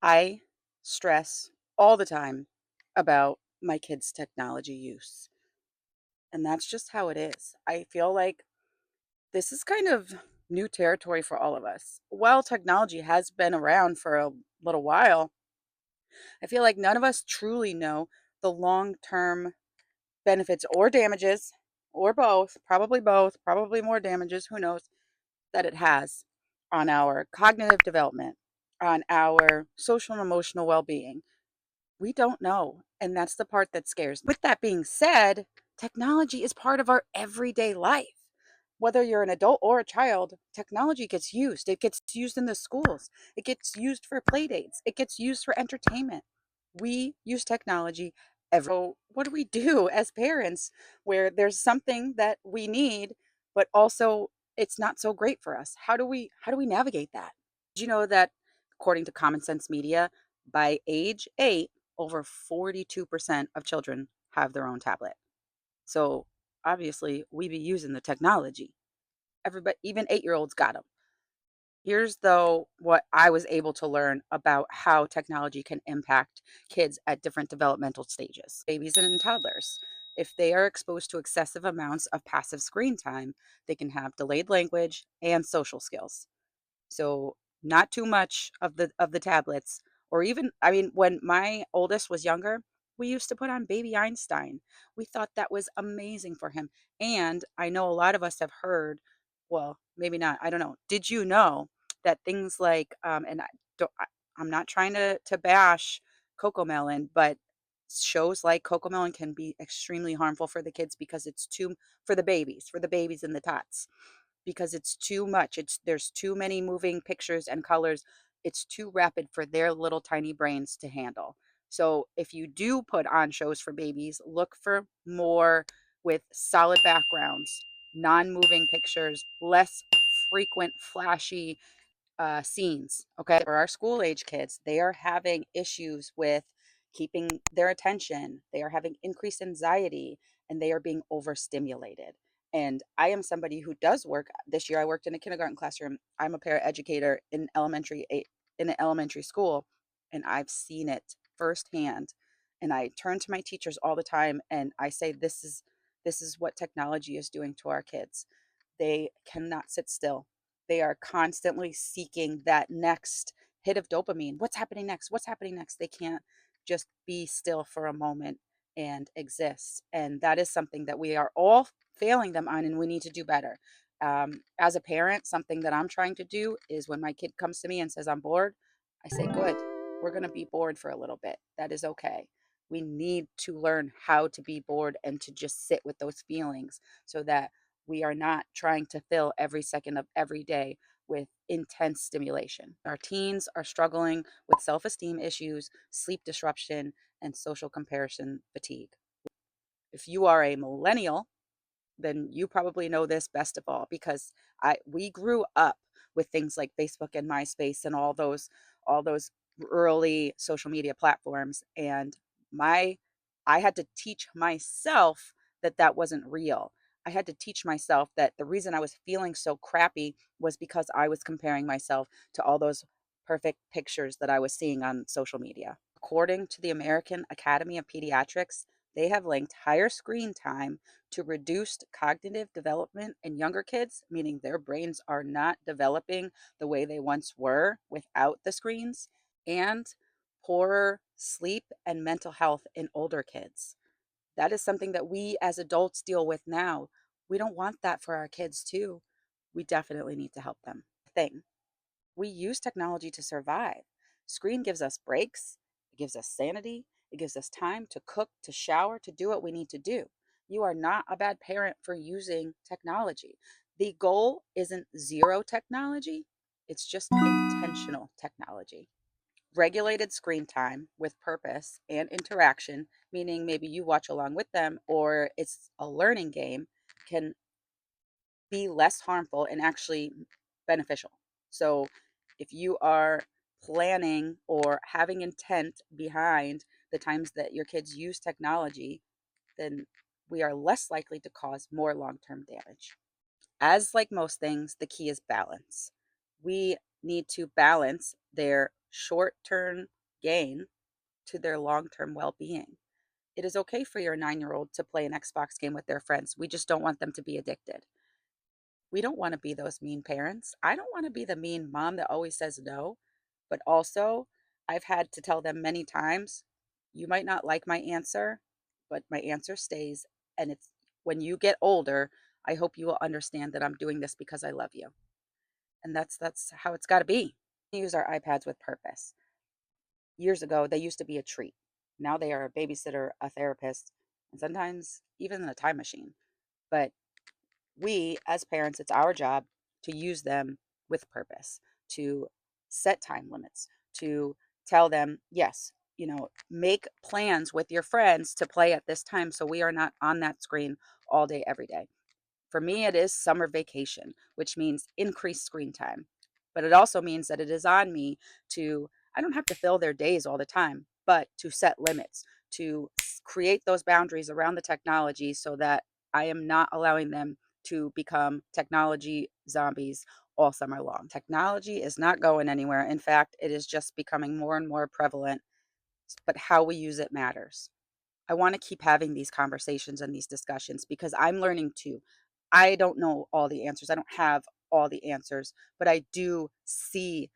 I stress all the time about my kids' technology use, and that's just how it is. I feel like this is kind of new territory for all of us. While technology has been around for a little while, I feel like none of us truly know the long-term benefits or damages, or both, probably more damages, who knows, that it has on our cognitive development, on our social and emotional well-being. We don't know, and that's the part that scares me. With that being said, technology is part of our everyday life. Whether you're an adult or a child, technology gets used. It gets used in the schools. It gets used for play dates. It gets used for entertainment. We use technology every. So what do we do as parents where there's something that we need, but also it's not so great for us? How do we navigate that? Did you know that according to Common Sense Media, by age 8, over 42% of children have their own tablet. So obviously, we be using the technology. Everybody, even 8-year-olds got them. Here's though what I was able to learn about how technology can impact kids at different developmental stages. Babies and toddlers. If they are exposed to excessive amounts of passive screen time, they can have delayed language and social skills. So not too much of the tablets, or even, I mean, when my oldest was younger, we used to put on Baby Einstein. We thought that was amazing for him. And I know a lot of us have heard, well, maybe not, I don't know. Did you know that things like and I'm not trying to bash Coco Melon, but shows like Coco Melon can be extremely harmful for the kids because it's too for the babies and the tots, because it's too much. There's too many moving pictures and colors. It's too rapid for their little tiny brains to handle. So if you do put on shows for babies, look for more with solid backgrounds, non-moving pictures, less frequent flashy scenes. Okay. For our school age kids, they are having issues with keeping their attention. They are having increased anxiety and they are being overstimulated. And I am somebody who does work. This year I worked in a kindergarten classroom. I'm a paraeducator in an elementary school, and I've seen it firsthand. And I turn to my teachers all the time and I say this is what technology is doing to our kids. They cannot sit still. They are constantly seeking that next hit of dopamine. What's happening next? What's happening next? They can't just be still for a moment and exist. And that is something that we are all failing them on, and we need to do better. As a parent, something that I'm trying to do is when my kid comes to me and says, I'm bored, I say, good, we're going to be bored for a little bit. That is okay. We need to learn how to be bored and to just sit with those feelings so that we are not trying to fill every second of every day with intense stimulation. Our teens are struggling with self esteem issues, sleep disruption, and social comparison fatigue. If you are a millennial, then you probably know this best of all, because we grew up with things like Facebook and MySpace and all those early social media platforms, and my I had to teach myself that that wasn't real. I had to teach myself that the reason I was feeling so crappy was because I was comparing myself to all those perfect pictures that I was seeing on social media. According to the American Academy of Pediatrics, they have linked higher screen time to reduced cognitive development in younger kids, meaning their brains are not developing the way they once were without the screens, and poorer sleep and mental health in older kids. That is something that we as adults deal with now. We don't want that for our kids too. We definitely need to help them. Thing. We use technology to survive. Screen gives us breaks, it gives us sanity, it gives us time to cook, to shower, to do what we need to do. You are not a bad parent for using technology. The goal isn't zero technology, it's just intentional technology. Regulated screen time with purpose and interaction, meaning maybe you watch along with them or it's a learning game, can be less harmful and actually beneficial. So if you are planning or having intent behind the times that your kids use technology, then we are less likely to cause more long term damage. As like most things, the key is balance. We need to balance their short term gain to their long-term well-being. It is okay for your 9-year-old to play an Xbox game with their friends. We just don't want them to be addicted. We don't want to be those mean parents. I don't want to be the mean mom that always says no, but also I've had to tell them many times, you might not like my answer, but my answer stays. And it's when you get older, I hope you will understand that I'm doing this because I love you. And that's how it's got to be. We use our iPads with purpose. Years ago, they used to be a treat. Now they are a babysitter, a therapist, and sometimes even a time machine. But we as parents, it's our job to use them with purpose, to set time limits, to tell them, yes, make plans with your friends to play at this time so we are not on that screen all day, every day. For me, it is summer vacation, which means increased screen time. But it also means that it is on me to, I don't have to fill their days all the time, but to set limits, to create those boundaries around the technology so that I am not allowing them to become technology zombies all summer long. Technology is not going anywhere. In fact, it is just becoming more and more prevalent, but how we use it matters. I want to keep having these conversations and these discussions because I'm learning too. I don't know all the answers. I don't have all the answers, but I do see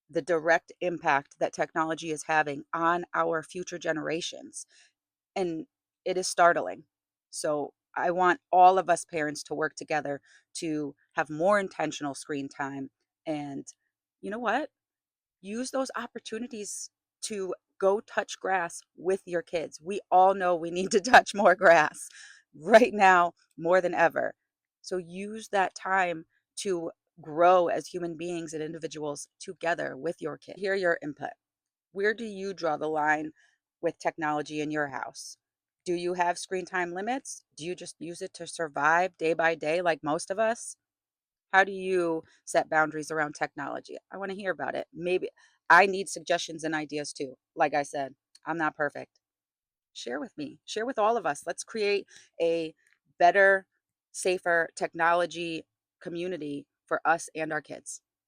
the direct impact that technology is having on our future generations. And it is startling. So I want all of us parents to work together to have more intentional screen time. And you know what? Use those opportunities to go touch grass with your kids. We all know we need to touch more grass right now more than ever. So use that time to grow as human beings and individuals together with your kids. Hear your input. Where do you draw the line with technology in your house? Do you have screen time limits? Do you just use it to survive day by day like most of us? How do you set boundaries around technology? I want to hear about it. Maybe I need suggestions and ideas too. Like I said, I'm not perfect. Share with me, share with all of us. Let's create a better, safer technology community for us and our kids.